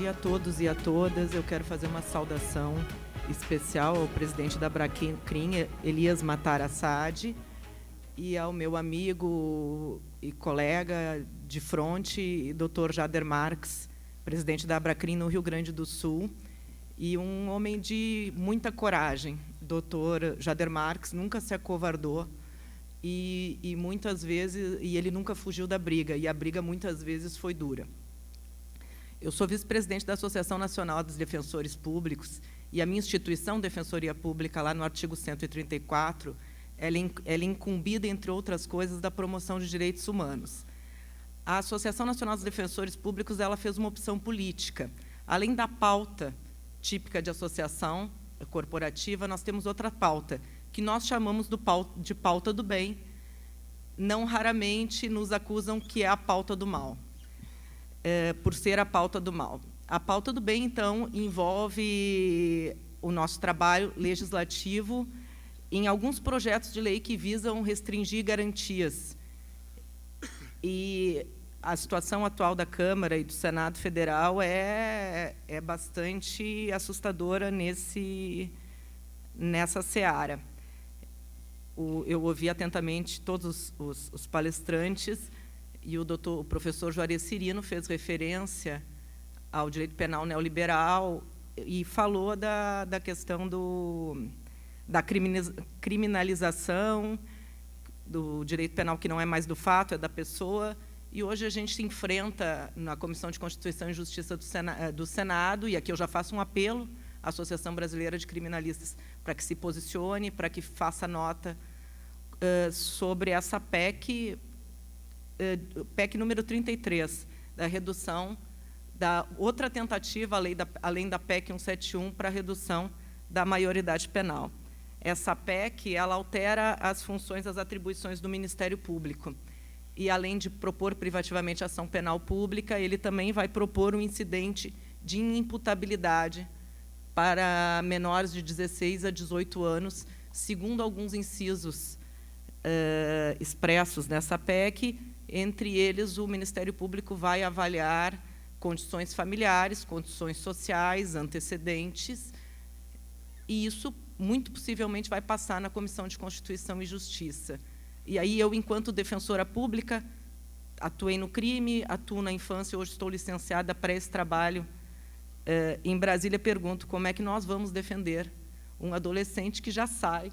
dia a todos e a todas. Eu quero fazer uma saudação especial ao presidente da Abracrim, Elias Matar Assad, e ao meu amigo e colega de fronte, Dr. Jader Marques, presidente da Abracrim no Rio Grande do Sul, e um homem de muita coragem. Dr. Jader Marques nunca se acovardou e muitas vezes ele nunca fugiu da briga, e a briga muitas vezes foi dura. Eu sou vice-presidente da Associação Nacional dos Defensores Públicos, e a minha instituição, Defensoria Pública, lá no artigo 134, ela é incumbida, entre outras coisas, da promoção de direitos humanos. A Associação Nacional dos Defensores Públicos ela fez uma opção política. Além da pauta típica de associação corporativa, nós temos outra pauta, que nós chamamos de pauta do bem. Não raramente nos acusam que é a pauta do mal, por ser a pauta do mal. A pauta do bem, então, envolve o nosso trabalho legislativo em alguns projetos de lei que visam restringir garantias. E a situação atual da Câmara e do Senado Federal é bastante assustadora nessa seara. Eu ouvi atentamente todos os palestrantes, e o professor Juarez Cirino fez referência ao direito penal neoliberal e falou da questão da criminalização do direito penal, que não é mais do fato, é da pessoa. E hoje a gente se enfrenta na Comissão de Constituição e Justiça do Senado, e aqui eu já faço um apelo à Associação Brasileira de Criminalistas para que se posicione, para que faça nota sobre essa PEC número 33, da redução da outra tentativa, além da PEC 171, para a redução da maioridade penal. Essa PEC ela altera as funções, as atribuições do Ministério Público. E, além de propor privativamente ação penal pública, ele também vai propor um incidente de inimputabilidade para menores de 16 a 18 anos, segundo alguns incisos expressos nessa PEC. Entre eles, o Ministério Público vai avaliar condições familiares, condições sociais, antecedentes, e isso, muito possivelmente, vai passar na Comissão de Constituição e Justiça. E aí, eu, enquanto defensora pública, atuei no crime, atuo na infância, hoje estou licenciada para esse trabalho em Brasília. Pergunto como é que nós vamos defender um adolescente que já sai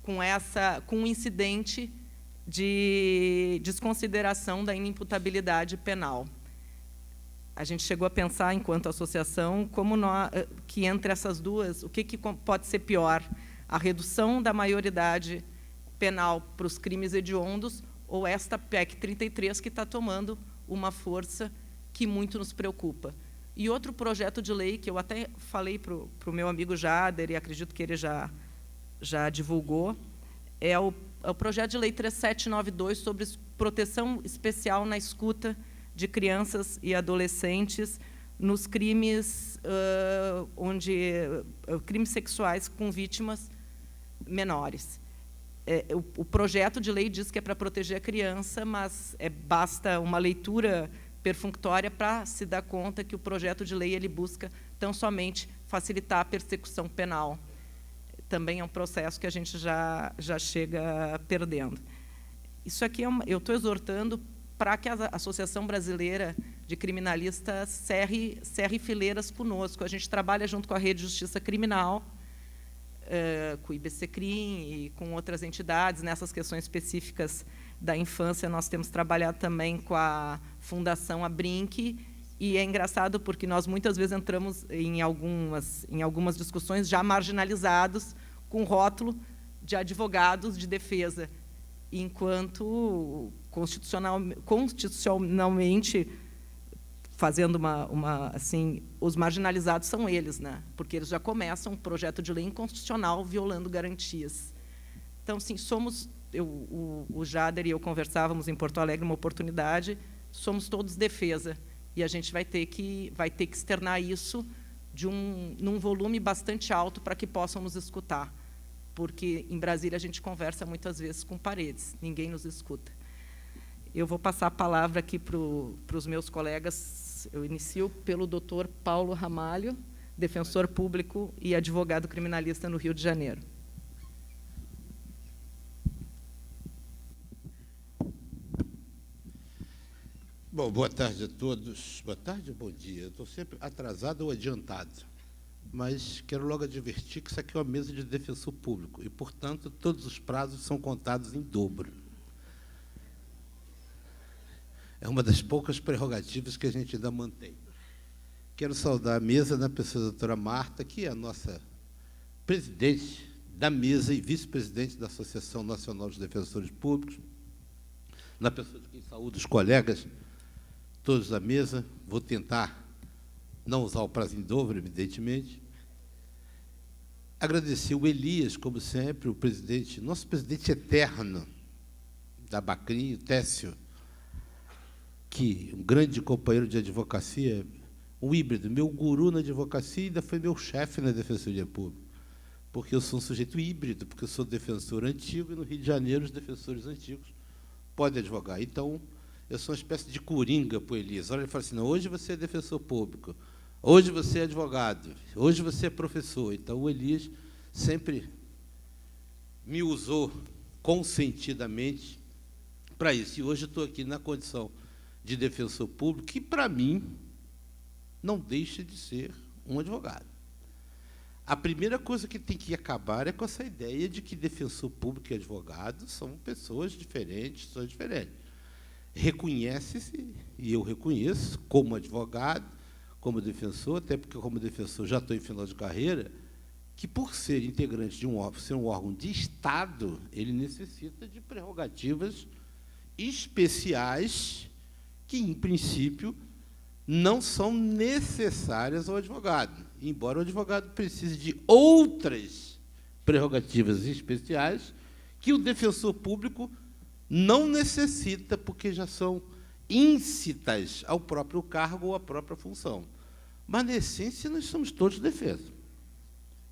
com um incidente de desconsideração da inimputabilidade penal. A gente chegou a pensar, enquanto associação, que entre essas duas, o que pode ser pior? A redução da maioridade penal para os crimes hediondos, ou esta PEC 33, que está tomando uma força que muito nos preocupa. E outro projeto de lei, que eu até falei para o meu amigo Jader, e acredito que ele já divulgou, é o projeto de lei 3792, sobre proteção especial na escuta de crianças e adolescentes nos crimes, crimes sexuais com vítimas menores. O projeto de lei diz que é para proteger a criança, mas basta uma leitura perfunctória para se dar conta que o projeto de lei ele busca tão somente facilitar a persecução penal. Também é um processo que a gente já chega perdendo. Isso aqui eu estou exortando para que a Associação Brasileira de Criminalistas cerre fileiras conosco. A gente trabalha junto com a Rede de Justiça Criminal, com o IBCCRIM e com outras entidades. Nessas questões específicas da infância, nós temos trabalhado também com a Fundação Abrinq, e é engraçado porque nós muitas vezes entramos em algumas discussões já marginalizados, com rótulo de advogados de defesa, enquanto constitucionalmente, fazendo assim, os marginalizados são eles, né? Porque eles já começam um projeto de lei inconstitucional violando garantias. Então, sim, o Jader e eu conversávamos em Porto Alegre, uma oportunidade, somos todos defesa, e a gente vai ter que externar isso num volume bastante alto para que possam nos escutar, porque em Brasília a gente conversa muitas vezes com paredes, ninguém nos escuta. Eu vou passar a palavra aqui para os meus colegas etapas. Eu inicio pelo Dr. Paulo Ramalho, defensor público e advogado criminalista no Rio de Janeiro. Bom, boa tarde a todos. Boa tarde ou bom dia? Eu estou sempre atrasado ou adiantado, mas quero logo advertir que isso aqui é uma mesa de defensor público e, portanto, todos os prazos são contados em dobro. É uma das poucas prerrogativas que a gente ainda mantém. Quero saudar a mesa na pessoa da doutora Marta, que é a nossa presidente da mesa e vice-presidente da Associação Nacional dos Defensores Públicos, na pessoa de quem saúdo os colegas, todos da mesa. Vou tentar não usar o prazo em dobro, evidentemente. Agradecer o Elias, como sempre, o presidente, nosso presidente eterno da Bracrim, o Técio, que um grande companheiro de advocacia, um híbrido, meu guru na advocacia e ainda foi meu chefe na Defensoria Pública, porque eu sou um sujeito híbrido, porque eu sou defensor antigo e no Rio de Janeiro os defensores antigos podem advogar. Então, eu sou uma espécie de coringa para o Elias. Olha, ele fala assim, não, hoje você é defensor público, hoje você é advogado, hoje você é professor. Então, o Elias sempre me usou consentidamente para isso. E hoje eu estou aqui na condição de defensor público, que, para mim, não deixa de ser um advogado. A primeira coisa que tem que acabar é com essa ideia de que defensor público e advogado são pessoas diferentes, são diferentes. Reconhece-se, e eu reconheço, como advogado, como defensor, até porque, como defensor, já estou em final de carreira, que, por ser integrante de um órgão, ser um órgão de Estado, ele necessita de prerrogativas especiais que, em princípio, não são necessárias ao advogado, embora o advogado precise de outras prerrogativas especiais que o defensor público não necessita, porque já são íncitas ao próprio cargo ou à própria função. Mas, na essência, nós somos todos defesa.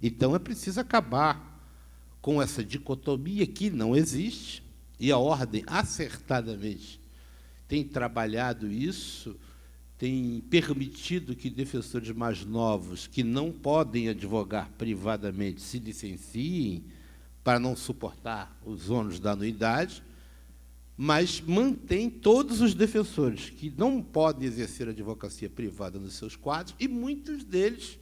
Então, é preciso acabar com essa dicotomia que não existe, e a ordem, acertadamente, tem trabalhado isso, tem permitido que defensores mais novos, que não podem advogar privadamente, se licenciem para não suportar os ônus da anuidade, mas mantém todos os defensores que não podem exercer a advocacia privada nos seus quadros, e muitos deles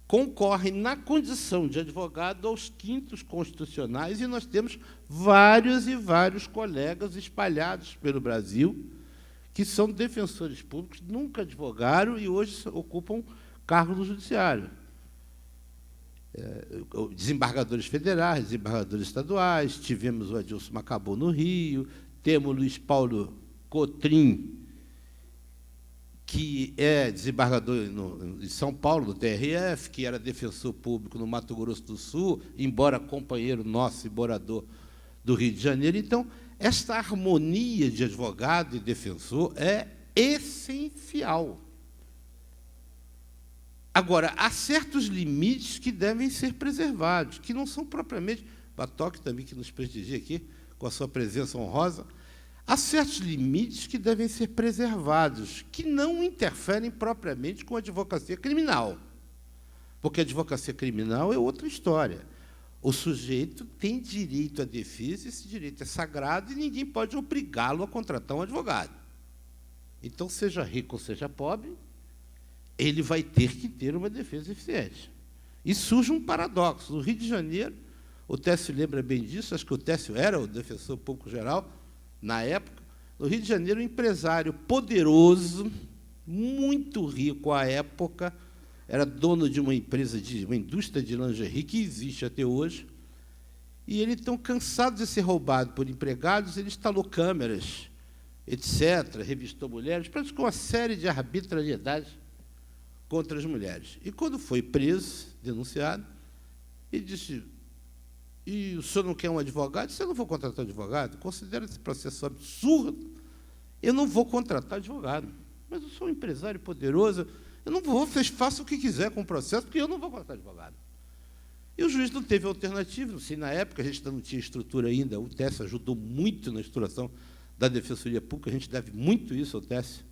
concorrem na condição de advogado aos quintos constitucionais, e nós temos vários e vários colegas espalhados pelo Brasil que são defensores públicos, nunca advogaram e hoje ocupam cargos no judiciário. Desembargadores federais, desembargadores estaduais, tivemos o Adilson Macabou no Rio, temos o Luiz Paulo Cotrim, que é desembargador em São Paulo, do TRF, que era defensor público no Mato Grosso do Sul, embora companheiro nosso e morador do Rio de Janeiro. Então, esta harmonia de advogado e defensor é essencial. Agora, há certos limites que devem ser preservados, que não são propriamente... Batoque também, que nos prestigia aqui, com a sua presença honrosa. Há certos limites que devem ser preservados, que não interferem propriamente com a advocacia criminal. Porque a advocacia criminal é outra história. O sujeito tem direito à defesa, esse direito é sagrado e ninguém pode obrigá-lo a contratar um advogado. Então, seja rico ou seja pobre, ele vai ter que ter uma defesa eficiente. E surge um paradoxo. No Rio de Janeiro, o Técio lembra bem disso, acho que o Técio era o defensor público geral, na época. No Rio de Janeiro, um empresário poderoso, muito rico à época, era dono de uma empresa, de uma indústria de lingerie, que existe até hoje, e ele, tão cansado de ser roubado por empregados, ele instalou câmeras, etc., revistou mulheres, praticou uma série de arbitrariedades contra as mulheres. E, quando foi preso, denunciado, ele disse, e o senhor não quer um advogado? Eu disse, eu não vou contratar advogado, considera esse processo absurdo, eu não vou contratar advogado, mas eu sou um empresário poderoso, eu não vou, vocês façam o que quiser com o processo, porque eu não vou contratar advogado. E o juiz não teve alternativa, não sei, na época a gente não tinha estrutura ainda, o Técio ajudou muito na estruturação da Defensoria Pública, a gente deve muito isso ao Técio,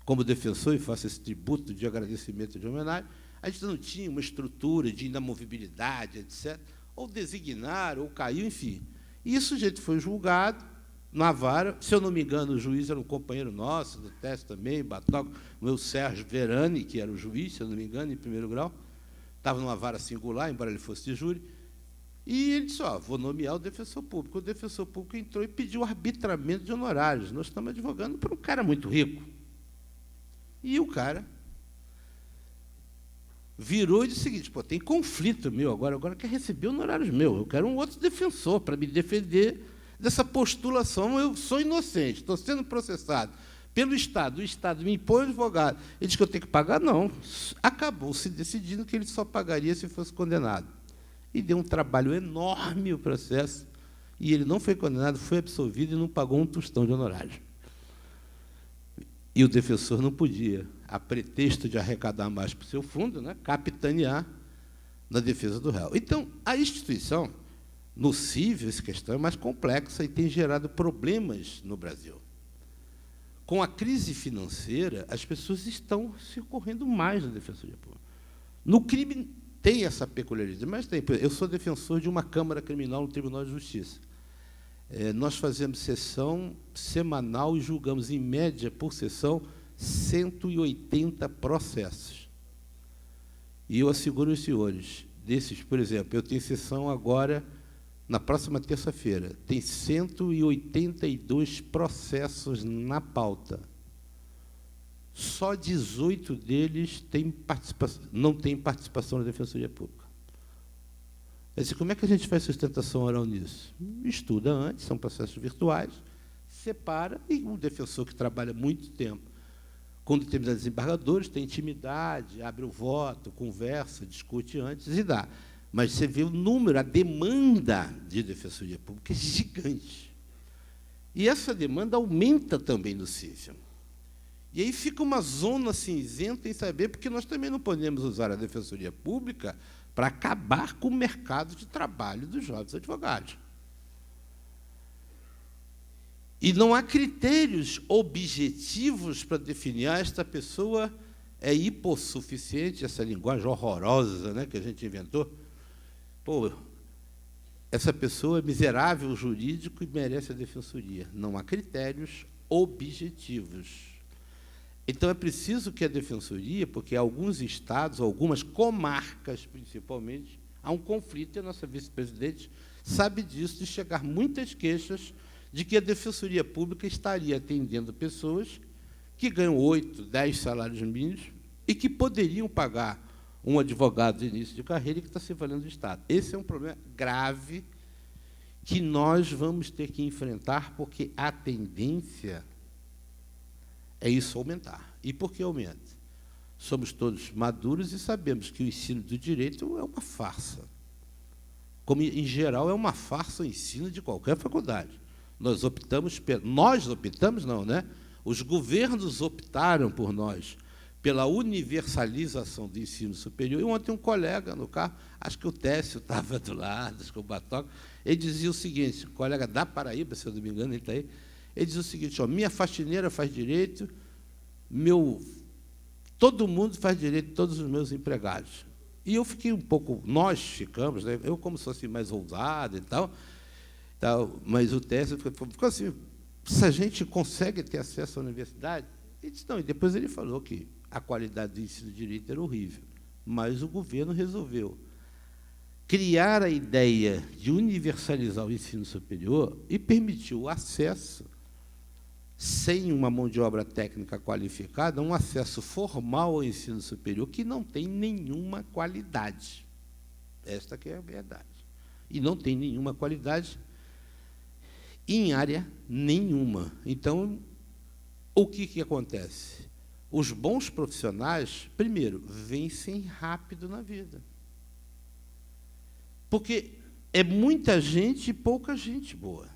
como defensor, e faço esse tributo de agradecimento e de homenagem, a gente não tinha uma estrutura de inamovibilidade, etc., ou designar, ou caiu, enfim. E isso, gente, foi julgado na vara. Se eu não me engano, o juiz era um companheiro nosso, do teste também, Batoca, o meu Sérgio Verani, que era o juiz, se eu não me engano, em primeiro grau, estava numa vara singular, embora ele fosse de júri, e ele disse, vou nomear o defensor público. O defensor público entrou e pediu arbitramento de honorários. Nós estamos advogando para um cara muito rico. E o cara virou e disse o seguinte, tem conflito meu agora quer receber honorários meus, eu quero um outro defensor para me defender dessa postulação, eu sou inocente, estou sendo processado pelo Estado, o Estado me impõe advogado, ele diz que eu tenho que pagar? Não, acabou se decidindo que ele só pagaria se fosse condenado. E deu um trabalho enorme o processo, e ele não foi condenado, foi absolvido e não pagou um tostão de honorários. E o defensor não podia, a pretexto de arrecadar mais para o seu fundo, né, capitanear na defesa do réu. Então, a instituição, no cível, essa questão é mais complexa e tem gerado problemas no Brasil. Com a crise financeira, as pessoas estão se ocorrendo mais na Defensoria Pública. No crime tem essa peculiaridade, mas tem. Eu sou defensor de uma Câmara Criminal no Tribunal de Justiça. Nós fazemos sessão semanal e julgamos, em média, por sessão, 180 processos. E eu asseguro aos senhores, desses, por exemplo, eu tenho sessão agora, na próxima terça-feira, tem 182 processos na pauta. Só 18 deles não têm participação na Defensoria Pública. Como é que a gente faz sustentação oral nisso? Estuda antes, são processos virtuais, separa, e um defensor que trabalha muito tempo com determinados desembargadores tem intimidade, abre o voto, conversa, discute antes e dá. Mas você vê o número, a demanda de Defensoria Pública é gigante. E essa demanda aumenta também no cível. E aí fica uma zona cinzenta em saber, porque nós também não podemos usar a Defensoria Pública para acabar com o mercado de trabalho dos jovens advogados. E não há critérios objetivos para definir esta pessoa é hipossuficiente, essa linguagem horrorosa, né, que a gente inventou. Essa pessoa é miserável jurídico e merece a defensoria. Não há critérios objetivos. Então, é preciso que a defensoria, porque alguns estados, algumas comarcas, principalmente, há um conflito, e a nossa vice-presidente sabe disso, de chegar muitas queixas de que a Defensoria Pública estaria atendendo pessoas que ganham 8, 10 salários mínimos e que poderiam pagar um advogado de início de carreira e que está se valendo do Estado. Esse é um problema grave que nós vamos ter que enfrentar, porque a tendência é isso aumentar. E por que aumenta? Somos todos maduros e sabemos que o ensino do direito é uma farsa. Como, em geral, é uma farsa o ensino de qualquer faculdade. Nós optamos, não, né? Os governos optaram por nós, pela universalização do ensino superior. E ontem um colega no carro, acho que o Técio estava do lado, acho que o Batoca, ele dizia o seguinte, um colega da Paraíba, se eu não me engano, ele está aí, ele diz o seguinte, minha faxineira faz direito, todo mundo faz direito, todos os meus empregados. E eu fiquei um pouco, nós ficamos, né, eu como sou assim mais ousado e tal, mas o Técio ficou assim, se a gente consegue ter acesso à universidade, ele disse, não, e depois ele falou que a qualidade do ensino de direito era horrível, mas o governo resolveu criar a ideia de universalizar o ensino superior e permitiu o acesso, sem uma mão de obra técnica qualificada, um acesso formal ao ensino superior que não tem nenhuma qualidade. Esta que é a verdade. E não tem nenhuma qualidade em área nenhuma. Então, o que acontece? Os bons profissionais, primeiro, vencem rápido na vida. Porque é muita gente e pouca gente boa.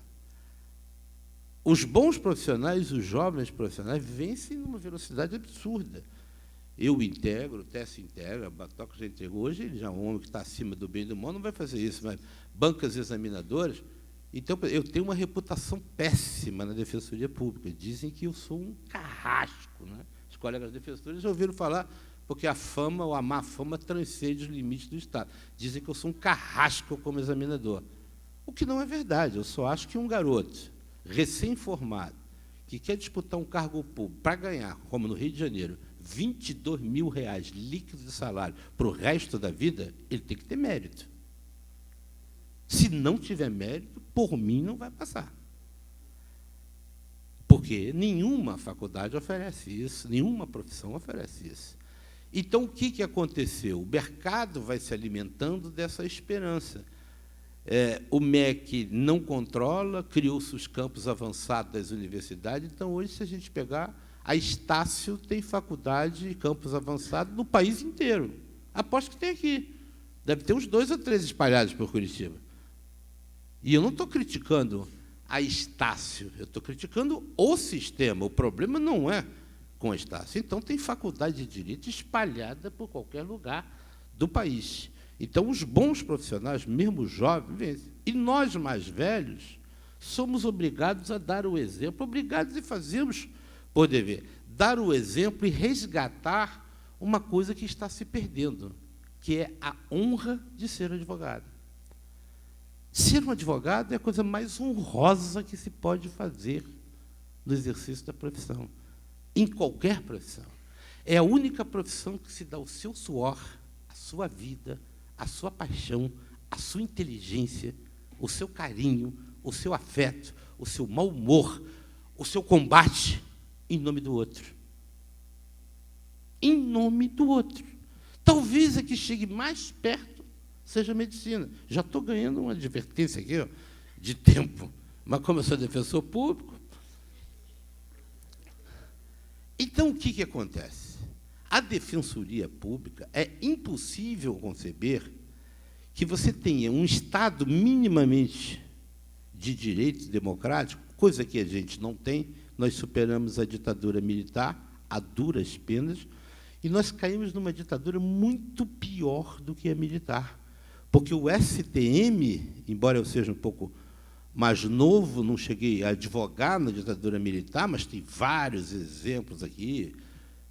Os bons profissionais, os jovens profissionais, vencem numa velocidade absurda. Eu integro, o Tess integra, o Batoca já integrou. Hoje ele já é um homem que está acima do bem e do mal, não vai fazer isso, mas bancas examinadoras. Então, eu tenho uma reputação péssima na Defensoria Pública. Dizem que eu sou um carrasco, né? colegas defensores já ouviram falar, porque a fama ou a má fama transcende os limites do Estado. Dizem que eu sou um carrasco como examinador. O que não é verdade. Eu só acho que um garoto recém-formado, que quer disputar um cargo público para ganhar, como no Rio de Janeiro, R$22 mil líquidos de salário para o resto da vida, ele tem que ter mérito. Se não tiver mérito, por mim não vai passar. Porque nenhuma faculdade oferece isso, nenhuma profissão oferece isso. Então, o que aconteceu? O mercado vai se alimentando dessa esperança. O MEC não controla, criou-se os campos avançados das universidades. Então, hoje, se a gente pegar, a Estácio tem faculdade e campos avançados no país inteiro. Aposto que tem aqui. Deve ter uns 2 ou 3 espalhados por Curitiba. E eu não estou criticando a Estácio, eu estou criticando o sistema. O problema não é com a Estácio. Então, tem faculdade de Direito espalhada por qualquer lugar do país. Então, os bons profissionais, mesmo jovens, vencem. E nós, mais velhos, somos obrigados a dar o exemplo, obrigados e fazemos por dever, dar o exemplo e resgatar uma coisa que está se perdendo, que é a honra de ser advogado. Ser um advogado é a coisa mais honrosa que se pode fazer no exercício da profissão, em qualquer profissão. É a única profissão que se dá o seu suor, a sua vida, a sua paixão, a sua inteligência, o seu carinho, o seu afeto, o seu mau humor, o seu combate em nome do outro. Em nome do outro. Talvez a que chegue mais perto seja a medicina. Já estou ganhando uma advertência aqui, ó, de tempo, mas como eu sou defensor público. Então, o que acontece? A defensoria pública é impossível conceber que você tenha um Estado minimamente de direitos democráticos, coisa que a gente não tem. Nós superamos a ditadura militar a duras penas e nós caímos numa ditadura muito pior do que a militar. Porque o STM, embora eu seja um pouco mais novo, não cheguei a advogar na ditadura militar, mas tem vários exemplos aqui,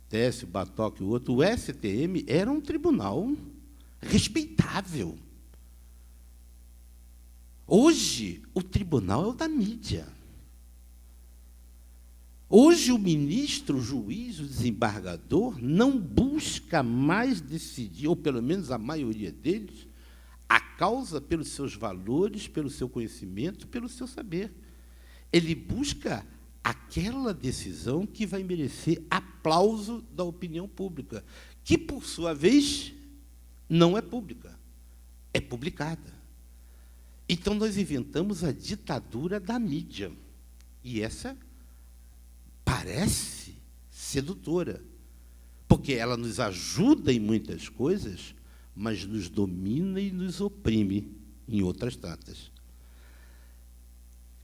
Técio, Batoque e o outro. O STM era um tribunal respeitável. Hoje, o tribunal é o da mídia. Hoje, o ministro, o juiz, o desembargador não busca mais decidir, ou pelo menos a maioria deles, a causa pelos seus valores, pelo seu conhecimento, pelo seu saber. Ele busca aquela decisão que vai merecer aplauso da opinião pública, que, por sua vez, não é pública, é publicada. Então, nós inventamos a ditadura da mídia. E essa parece sedutora, porque ela nos ajuda em muitas coisas, mas nos domina e nos oprime em outras tantas.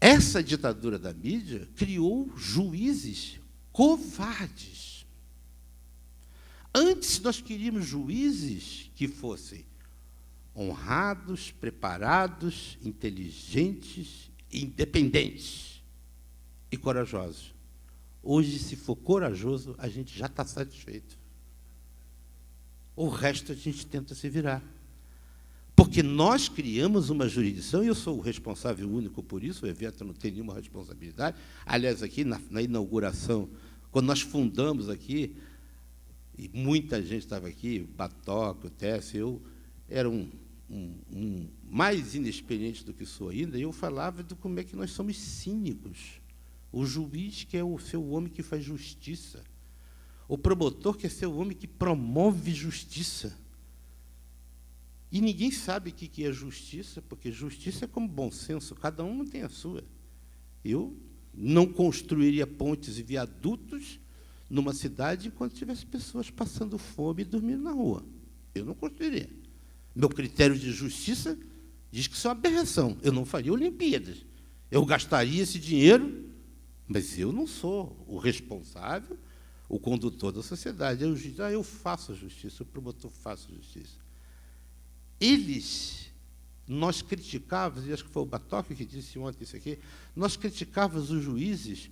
Essa ditadura da mídia criou juízes covardes. Antes, nós queríamos juízes que fossem honrados, preparados, inteligentes, independentes e corajosos. Hoje, se for corajoso, a gente já está satisfeito. O resto a gente tenta se virar. Porque nós criamos uma jurisdição, e eu sou o responsável único por isso, o evento não tem nenhuma responsabilidade. Aliás, aqui na inauguração, quando nós fundamos aqui, e muita gente estava aqui, Batoque, o Técio, eu era um mais inexperiente do que sou ainda, e eu falava de como é que nós somos cínicos. O juiz quer ser o homem que faz justiça. O promotor quer ser o homem que promove justiça. E ninguém sabe o que é justiça, porque justiça é como bom senso, cada um tem a sua. Eu não construiria pontes e viadutos numa cidade enquanto tivesse pessoas passando fome e dormindo na rua. Eu não construiria. Meu critério de justiça diz que isso é uma aberração. Eu não faria Olimpíadas. Eu gastaria esse dinheiro, mas eu não sou o responsável, o condutor da sociedade. Eu faço a justiça, o promotor faz a justiça. Nós criticávamos, e acho que foi o Batoque que disse ontem isso aqui, nós criticávamos os juízes,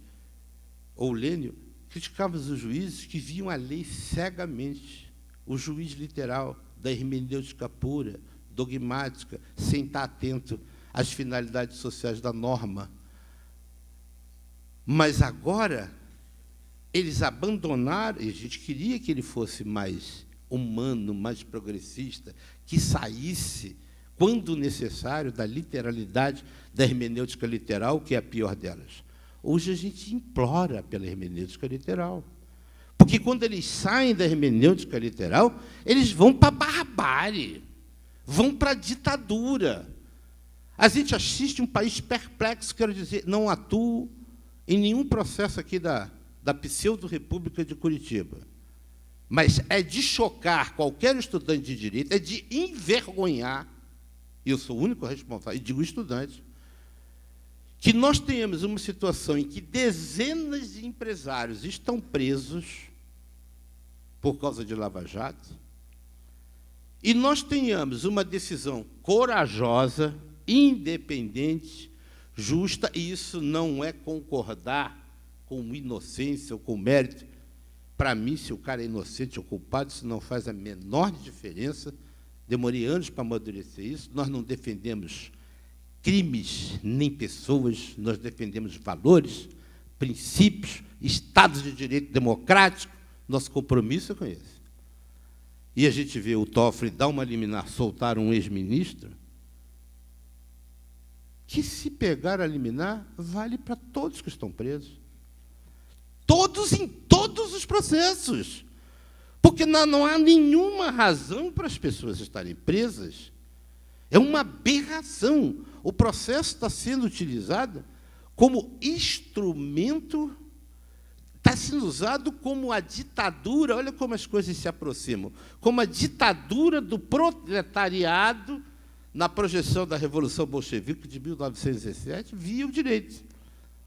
ou o Lênio, criticávamos os juízes que viam a lei cegamente, o juiz literal, da hermenêutica pura, dogmática, sem estar atento às finalidades sociais da norma. Mas agora, eles abandonaram, e a gente queria que ele fosse mais humano, mais progressista, que saísse, quando necessário, da literalidade da hermenêutica literal, que é a pior delas. Hoje a gente implora pela hermenêutica literal. Porque quando eles saem da hermenêutica literal, eles vão para a barbárie, vão para a ditadura. A gente assiste um país perplexo, quero dizer, não atuo em nenhum processo aqui da pseudo-república de Curitiba. Mas é de chocar qualquer estudante de direito, é de envergonhar, e eu sou o único responsável, e digo estudante, que nós tenhamos uma situação em que dezenas de empresários estão presos por causa de Lava Jato, e nós tenhamos uma decisão corajosa, independente, justa, e isso não é concordar com inocência ou com mérito. Para mim, se o cara é inocente ou culpado, isso não faz a menor diferença. Demorei anos para amadurecer isso. Nós não defendemos crimes nem pessoas, nós defendemos valores, princípios, estados de direito democrático. Nosso compromisso é com esse. E a gente vê o Toffoli dar uma liminar, soltar um ex-ministro, que, se pegar a liminar, vale para todos que estão presos. Todos, em todos os processos. Porque não há nenhuma razão para as pessoas estarem presas. É uma aberração. O processo está sendo utilizado como instrumento, está sendo usado como a ditadura, olha como as coisas se aproximam, como a ditadura do proletariado na projeção da Revolução Bolchevique de 1917, via o direito.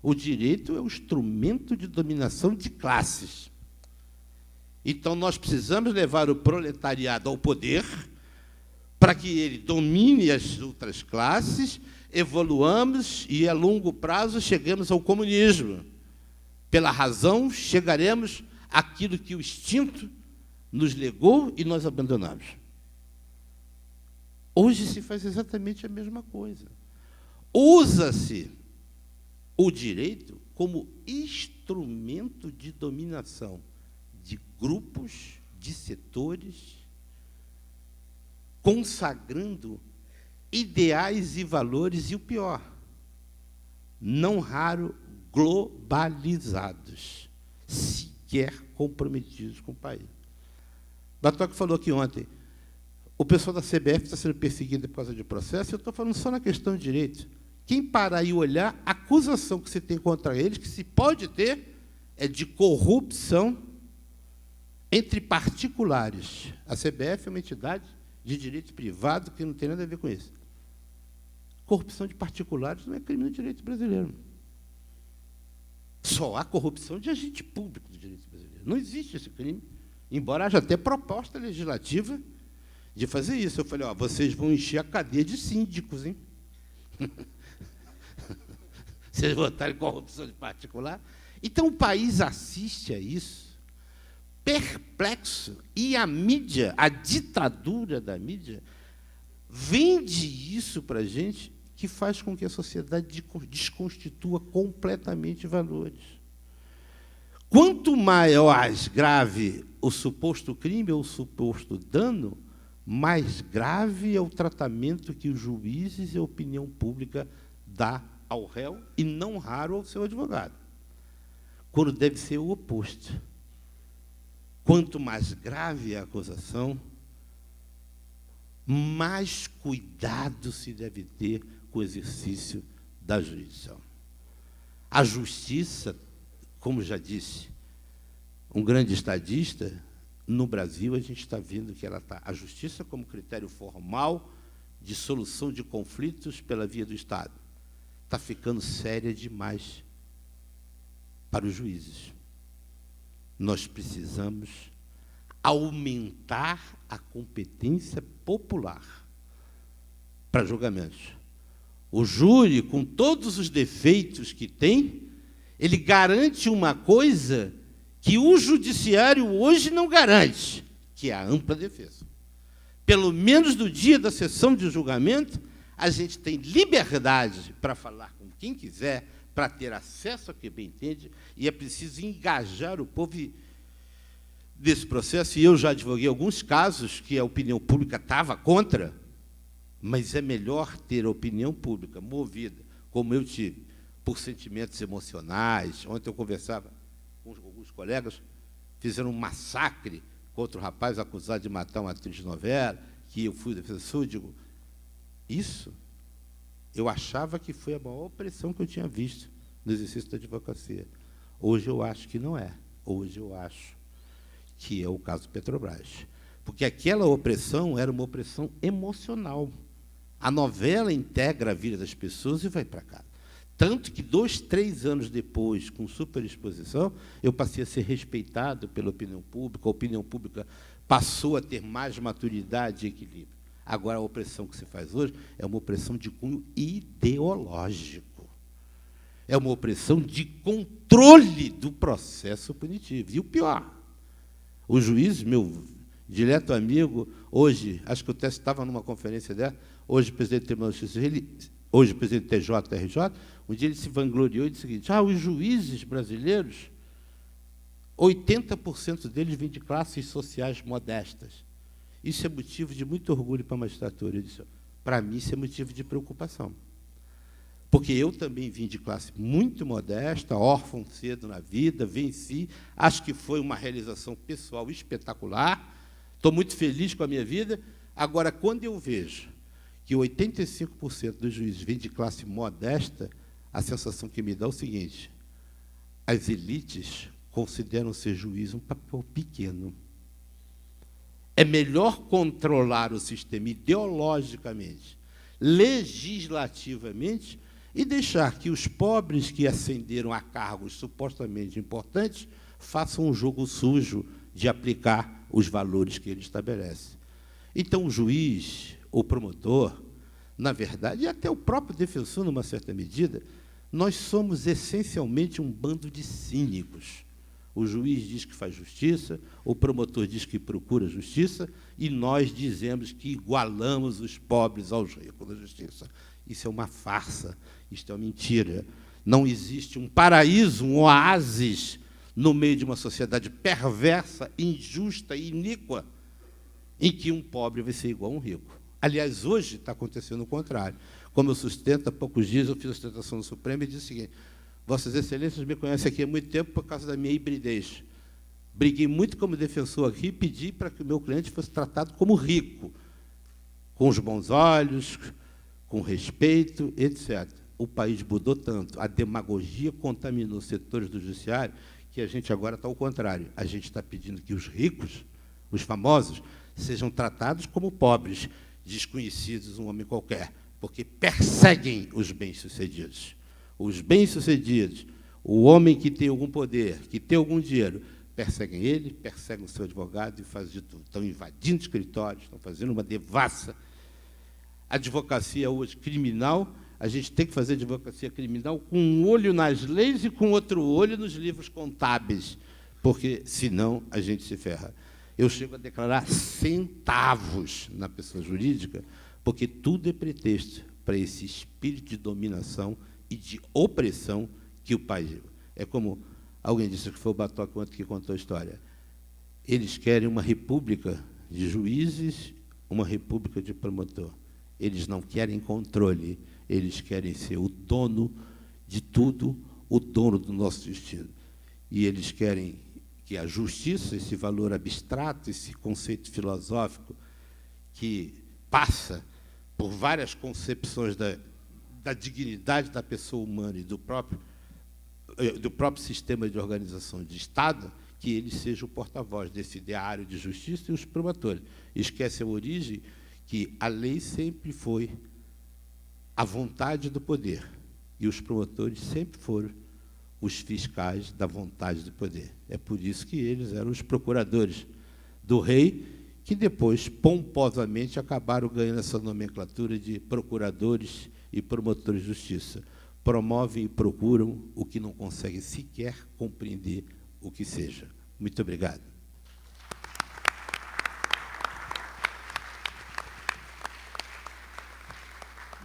O direito é o instrumento de dominação de classes. Então, nós precisamos levar o proletariado ao poder para que ele domine as outras classes, evoluamos e, a longo prazo, chegamos ao comunismo. Pela razão, chegaremos àquilo que o instinto nos legou e nós abandonamos. Hoje se faz exatamente a mesma coisa. Usa-se o direito como instrumento de dominação de grupos, de setores, consagrando ideais e valores, e o pior, não raro globalizados, sequer comprometidos com o país. Batoque falou aqui ontem, o pessoal da CBF está sendo perseguido por causa de processo, eu estou falando só na questão de direito. Quem parar e olhar, a acusação que se tem contra eles, que se pode ter, é de corrupção entre particulares. A CBF é uma entidade de direito privado que não tem nada a ver com isso. Corrupção de particulares não é crime no direito brasileiro. Só há corrupção de agente público do direito brasileiro. Não existe esse crime, embora haja até proposta legislativa de fazer isso. Eu falei, vocês vão encher a cadeia de síndicos, hein? Vocês votarem corrupção de particular. Então, o país assiste a isso, perplexo, e a mídia, a ditadura da mídia, vende isso para a gente, que faz com que a sociedade desconstitua completamente valores. Quanto mais grave o suposto crime ou o suposto dano, mais grave é o tratamento que os juízes e a opinião pública dá ao réu, e não raro ao seu advogado, quando deve ser o oposto. Quanto mais grave é a acusação, mais cuidado se deve ter com o exercício da jurisdição. A justiça, como já disse um grande estadista, no Brasil a gente está vendo que ela está. A justiça como critério formal de solução de conflitos pela via do Estado está ficando séria demais para os juízes. Nós precisamos aumentar a competência popular para julgamentos. O júri, com todos os defeitos que tem, ele garante uma coisa que o judiciário hoje não garante, que é a ampla defesa. Pelo menos no dia da sessão de julgamento, a gente tem liberdade para falar com quem quiser, para ter acesso a quem bem entende, e é preciso engajar o povo desse processo. E eu já advoguei alguns casos que a opinião pública estava contra, mas é melhor ter a opinião pública movida, como eu tive, por sentimentos emocionais. Ontem eu conversava com alguns colegas, fizeram um massacre contra o rapaz acusado de matar uma atriz de novela, que eu fui defensor, eu digo, isso eu achava que foi a maior opressão que eu tinha visto no exercício da advocacia. Hoje eu acho que não é. Hoje eu acho que é o caso Petrobras. Porque aquela opressão era uma opressão emocional. A novela integra a vida das pessoas e vai para cá. Tanto que 2, 3 anos depois, com superexposição, eu passei a ser respeitado pela opinião pública, a opinião pública passou a ter mais maturidade e equilíbrio. Agora, a opressão que se faz hoje é uma opressão de cunho ideológico. É uma opressão de controle do processo punitivo. E o pior, o juiz, meu direto amigo, hoje, acho que o Teste estava numa conferência dela, hoje presidente do Tribunal de Justiça, hoje presidente do TJ, um dia ele se vangloriou e disse o seguinte, os juízes brasileiros, 80% deles vêm de classes sociais modestas. Isso é motivo de muito orgulho para a magistratura. Eu disse, para mim, isso é motivo de preocupação. Porque eu também vim de classe muito modesta, órfão cedo na vida, venci, acho que foi uma realização pessoal espetacular, estou muito feliz com a minha vida. Agora, quando eu vejo que 85% dos juízes vêm de classe modesta, a sensação que me dá é o seguinte, as elites consideram ser juiz um papel pequeno. É melhor controlar o sistema ideologicamente, legislativamente, e deixar que os pobres que ascenderam a cargos supostamente importantes façam um jogo sujo de aplicar os valores que ele estabelece. Então, o juiz, o promotor, na verdade, e até o próprio defensor, numa certa medida, nós somos essencialmente um bando de cínicos. O juiz diz que faz justiça, o promotor diz que procura justiça, e nós dizemos que igualamos os pobres aos ricos na justiça. Isso é uma farsa, isto é uma mentira. Não existe um paraíso, um oásis, no meio de uma sociedade perversa, injusta e iníqua, em que um pobre vai ser igual a um rico. Aliás, hoje está acontecendo o contrário. Como eu sustento, há poucos dias eu fiz a sustentação do Supremo e disse o seguinte, Vossas Excelências me conhecem aqui há muito tempo por causa da minha hibridez. Briguei muito como defensor aqui e pedi para que o meu cliente fosse tratado como rico, com os bons olhos, com respeito, etc. O país mudou tanto, a demagogia contaminou setores do judiciário, que a gente agora está ao contrário. A gente está pedindo que os ricos, os famosos, sejam tratados como pobres, desconhecidos, um homem qualquer, porque perseguem os bem-sucedidos. Os bem-sucedidos, o homem que tem algum poder, que tem algum dinheiro, perseguem ele, perseguem o seu advogado e fazem de tudo. Estão invadindo escritórios, estão fazendo uma devassa. A advocacia hoje criminal, a gente tem que fazer advocacia criminal com um olho nas leis e com outro olho nos livros contábeis, porque, senão, a gente se ferra. Eu chego a declarar centavos na pessoa jurídica, porque tudo é pretexto para esse espírito de dominação e de opressão que o país... É como alguém disse que foi o Batoque ontem que contou a história. Eles querem uma república de juízes, uma república de promotor. Eles não querem controle, eles querem ser o dono de tudo, o dono do nosso destino. E eles querem que a justiça, esse valor abstrato, esse conceito filosófico que passa por várias concepções da dignidade da pessoa humana e do próprio sistema de organização de Estado, que ele seja o porta-voz desse ideário de justiça e os promotores. Esquece a origem, que a lei sempre foi a vontade do poder, e os promotores sempre foram os fiscais da vontade do poder. É por isso que eles eram os procuradores do rei, que depois, pomposamente, acabaram ganhando essa nomenclatura de procuradores e promotores de justiça. Promovem e procuram o que não conseguem sequer compreender o que seja. Muito obrigado.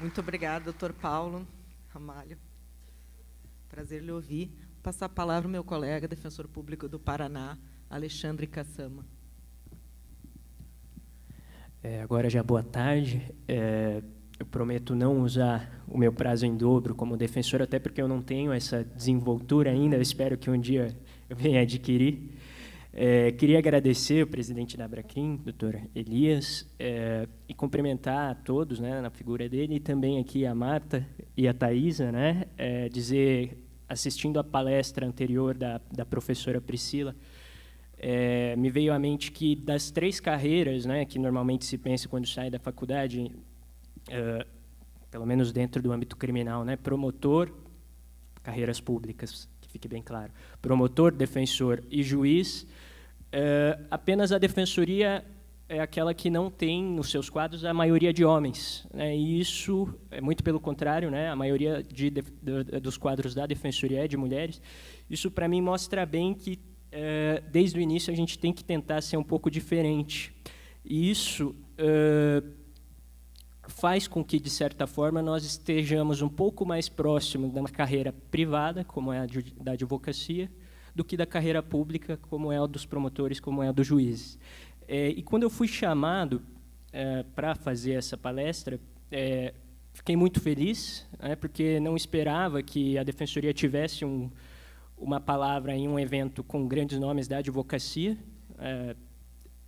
Muito obrigada, doutor Paulo Ramalho. Prazer lhe ouvir. Vou passar a palavra ao meu colega, defensor público do Paraná, Alexandre Cassama. Agora já boa tarde. Eu prometo não usar o meu prazo em dobro como defensor, até porque eu não tenho essa desenvoltura ainda, eu espero que um dia eu venha adquirir. Queria agradecer o presidente da Abracrim, doutor Elias, e cumprimentar a todos, né, na figura dele, e também aqui a Marta e a Thaisa, né, dizer, assistindo a palestra anterior da professora Priscila, me veio à mente que das 3 carreiras, né, que normalmente se pensa quando sai da faculdade, pelo menos dentro do âmbito criminal, né, promotor, carreiras públicas, que fique bem claro, promotor, defensor e juiz, apenas a defensoria é aquela que não tem nos seus quadros a maioria de homens, né, e isso é muito pelo contrário, né, a maioria dos quadros da defensoria é de mulheres. Isso, para mim, mostra bem que desde o início a gente tem que tentar ser um pouco diferente. E isso faz com que, de certa forma, nós estejamos um pouco mais próximos da carreira privada, como é a da advocacia, do que da carreira pública, como é a dos promotores, como é a dos juízes. E quando eu fui chamado para fazer essa palestra, fiquei muito feliz, né, porque não esperava que a defensoria tivesse uma palavra em um evento com grandes nomes da advocacia,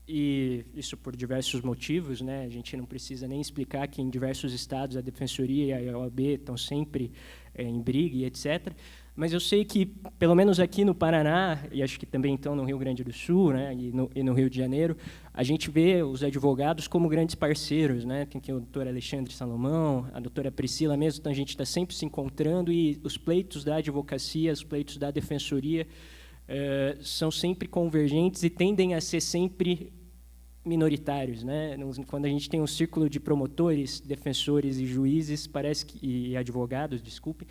e isso por diversos motivos, né? A gente não precisa nem explicar que em diversos estados a defensoria e a OAB estão sempre em briga e etc. Mas eu sei que, pelo menos aqui no Paraná, e acho que também então no Rio Grande do Sul, né, e no Rio de Janeiro, a gente vê os advogados como grandes parceiros, né? Tem aqui o doutor Alexandre Salomão, a doutora Priscila mesmo, então a gente está sempre se encontrando, e os pleitos da advocacia, os pleitos da defensoria são sempre convergentes e tendem a ser sempre minoritários, né? Quando a gente tem um círculo de promotores, defensores e juízes, e advogados, desculpe,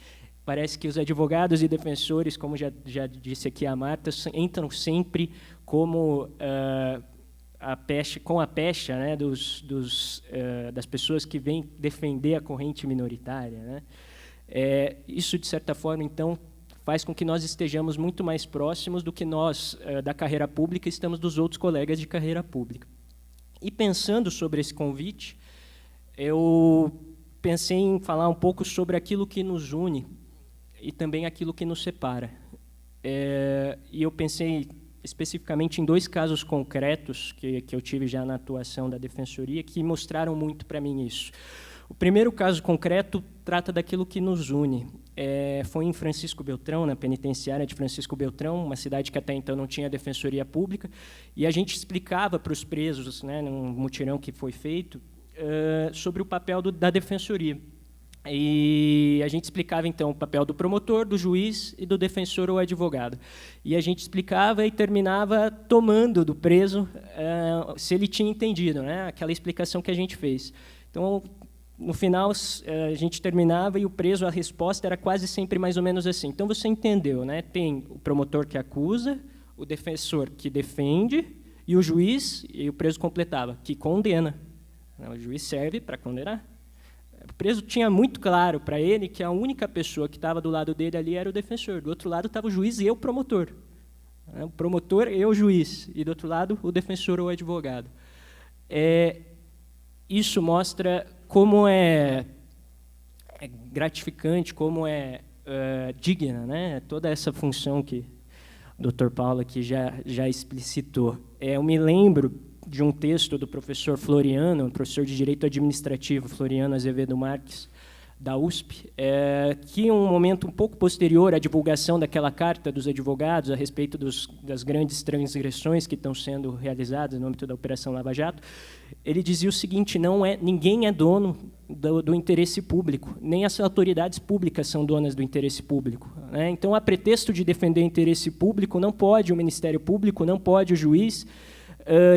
parece que os advogados e defensores, como já disse aqui a Marta, entram sempre como com a pecha, né, das pessoas que vêm defender a corrente minoritária, né? Isso, de certa forma, então, faz com que nós estejamos muito mais próximos do que nós, da carreira pública, estamos dos outros colegas de carreira pública. E pensando sobre esse convite, eu pensei em falar um pouco sobre aquilo que nos une e também aquilo que nos separa. E eu pensei especificamente em 2 casos concretos que eu tive já na atuação da defensoria, que mostraram muito para mim isso. O primeiro caso concreto trata daquilo que nos une. Foi em Francisco Beltrão, na penitenciária de Francisco Beltrão, uma cidade que até então não tinha defensoria pública, e a gente explicava para os presos, né, num mutirão que foi feito, sobre o papel da defensoria. E a gente explicava, então, o papel do promotor, do juiz e do defensor ou advogado. E a gente explicava e terminava tomando do preso se ele tinha entendido, né, aquela explicação que a gente fez. Então, no final, a gente terminava e o preso, a resposta era quase sempre mais ou menos assim. Então, você entendeu, né? Tem o promotor que acusa, o defensor que defende e o juiz, e o preso completava, que condena. O juiz serve para condenar. O preso tinha muito claro para ele que a única pessoa que estava do lado dele ali era o defensor. Do outro lado estava o juiz e o promotor. O promotor e o juiz. E do outro lado, o defensor ou o advogado. Isso mostra como é gratificante, como é digna, né? Toda essa função que o Dr. Paulo aqui já explicitou. Eu me lembro de um texto do professor Floriano, professor de Direito Administrativo, Floriano Azevedo Marques, da USP, que em um momento um pouco posterior à divulgação daquela carta dos advogados a respeito das grandes transgressões que estão sendo realizadas no âmbito da Operação Lava Jato, ele dizia o seguinte: ninguém é dono do interesse público, nem as autoridades públicas são donas do interesse público, né? Então, a pretexto de defender o interesse público, não pode o Ministério Público, não pode o juiz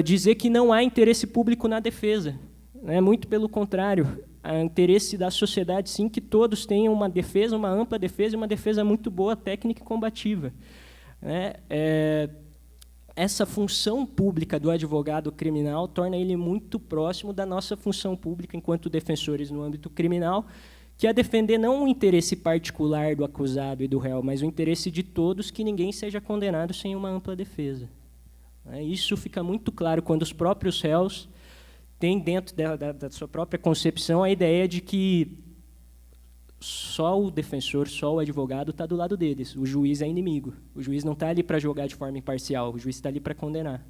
dizer que não há interesse público na defesa, né? Muito pelo contrário, há interesse da sociedade, sim, que todos tenham uma defesa, uma ampla defesa e uma defesa muito boa, técnica e combativa. né? Essa função pública do advogado criminal torna ele muito próximo da nossa função pública enquanto defensores no âmbito criminal, que é defender não o interesse particular do acusado e do réu, mas o interesse de todos, que ninguém seja condenado sem uma ampla defesa. Isso fica muito claro quando os próprios réus têm dentro da sua própria concepção a ideia de que só o defensor, só o advogado está do lado deles. O juiz é inimigo. O juiz não está ali para julgar de forma imparcial, o juiz está ali para condenar.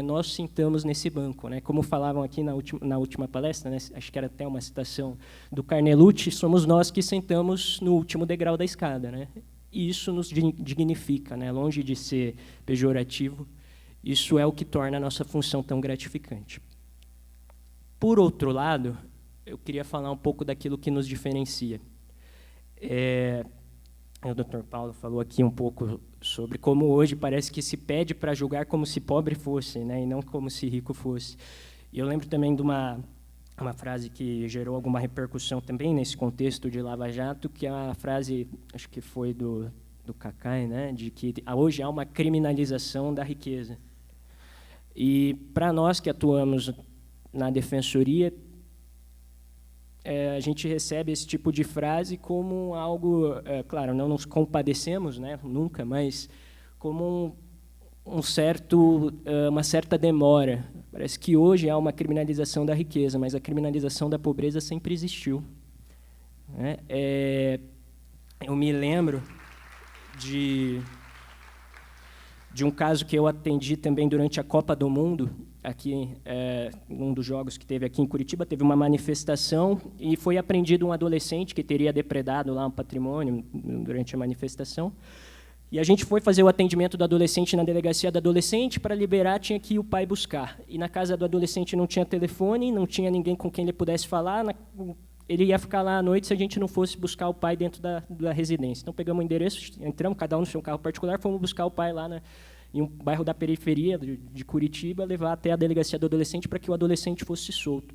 Nós sentamos nesse banco. Como falavam aqui na última palestra, acho que era até uma citação do Carnelucci, somos nós que sentamos no último degrau da escada. E isso nos dignifica, longe de ser pejorativo. Isso é o que torna a nossa função tão gratificante. Por outro lado, eu queria falar um pouco daquilo que nos diferencia. O Dr. Paulo falou aqui um pouco sobre como hoje parece que se pede para julgar como se pobre fosse, e não como se rico fosse. E eu lembro também de uma frase que gerou alguma repercussão também nesse contexto de Lava Jato, que é a frase, acho que foi do Cacai, de que hoje há uma criminalização da riqueza. E para nós que atuamos na defensoria, a gente recebe esse tipo de frase como algo, claro, não nos compadecemos, nunca, mas como uma certa demora. Parece que hoje há uma criminalização da riqueza, mas a criminalização da pobreza sempre existiu. Eu me lembro de um caso que eu atendi também durante a Copa do Mundo, aqui, um dos jogos que teve aqui em Curitiba, teve uma manifestação e foi apreendido um adolescente que teria depredado lá um patrimônio durante a manifestação. E a gente foi fazer o atendimento do adolescente na delegacia do adolescente. Para liberar, tinha que ir o pai buscar. E na casa do adolescente não tinha telefone, não tinha ninguém com quem ele pudesse falar. Ele ia ficar lá à noite se a gente não fosse buscar o pai dentro da residência. Então, pegamos o endereço, entramos, cada um no seu carro particular, fomos buscar o pai lá em um bairro da periferia de Curitiba, levar até a delegacia do adolescente para que o adolescente fosse solto.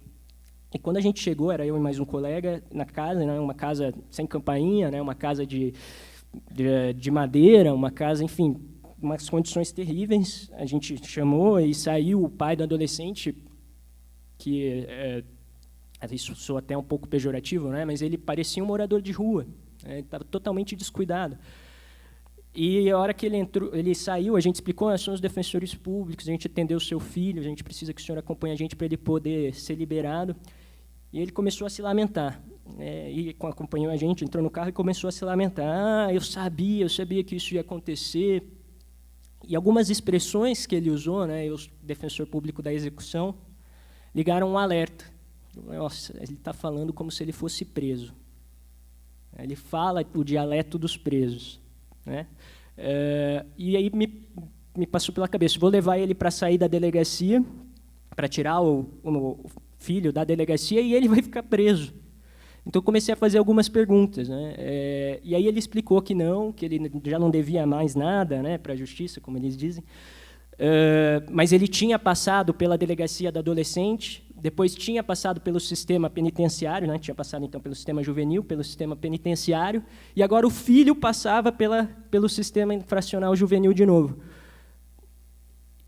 E quando a gente chegou, era eu e mais um colega na casa, uma casa sem campainha, uma casa de madeira, uma casa, enfim, umas condições terríveis. A gente chamou e saiu o pai do adolescente, que isso soa até um pouco pejorativo, mas ele parecia um morador de rua, ele estava totalmente descuidado. E a hora que ele saiu, a gente explicou: nós somos defensores públicos, a gente atendeu o seu filho, a gente precisa que o senhor acompanhe a gente para ele poder ser liberado. E ele começou a se lamentar. E acompanhou a gente, entrou no carro e começou a se lamentar. Eu sabia que isso ia acontecer. E algumas expressões que ele usou, eu, defensor público da execução, ligaram um alerta. Nossa, ele está falando como se ele fosse preso. Ele fala o dialeto dos presos. E aí me passou pela cabeça: vou levar ele para sair da delegacia, para tirar o filho da delegacia, e ele vai ficar preso. Então, eu comecei a fazer algumas perguntas. E aí ele explicou que ele já não devia mais nada para a justiça, como eles dizem, mas ele tinha passado pela delegacia do adolescente, depois tinha passado pelo sistema penitenciário, tinha passado então pelo sistema juvenil, pelo sistema penitenciário, e agora o filho passava pelo sistema infracional juvenil de novo.